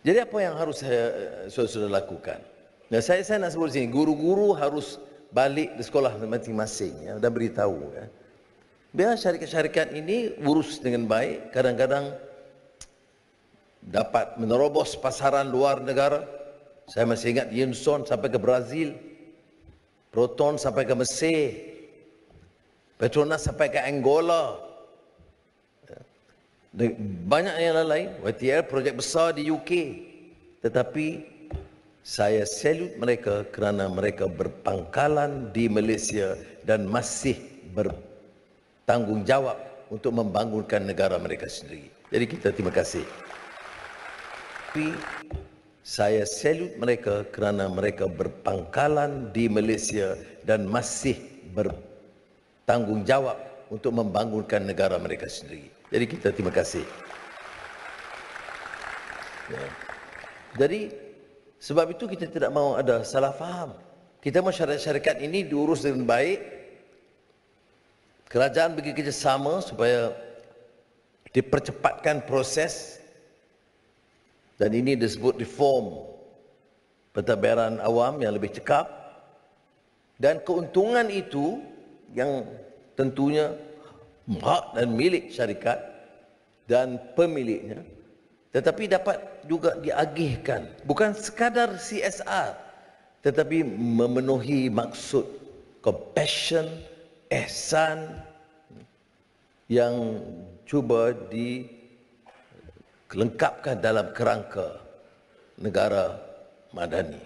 Jadi apa yang harus saudara lakukan? Nah, saya nak sebut sini, guru-guru harus balik di sekolah masing-masing ya, dan beritahu ya. Biar syarikat-syarikat ini urus dengan baik, kadang-kadang dapat menerobos pasaran luar negara. Saya masih ingat Yunson sampai ke Brazil, Proton sampai ke Mesir, Petronas sampai ke Angola. Banyak yang lain, YTL projek besar di UK. Tetapi saya salute mereka kerana mereka berpangkalan di Malaysia dan masih bertanggungjawab untuk membangunkan negara mereka sendiri. Jadi kita terima kasih. Tapi saya salute mereka kerana mereka berpangkalan di Malaysia dan masih bertanggungjawab untuk membangunkan negara mereka sendiri. Jadi kita terima kasih. Ya. Jadi sebab itu kita tidak mahu ada salah faham. Kita mahu syarikat ini diurus dengan baik. Kerajaan bekerjasama supaya dipercepatkan proses. Dan ini disebut reform pentadbiran awam yang lebih cekap. Dan keuntungan itu yang tentunya hak dan milik syarikat dan pemiliknya, tetapi dapat juga diagihkan, bukan sekadar CSR, tetapi memenuhi maksud compassion, ihsan yang cuba dilengkapkan dalam kerangka negara madani.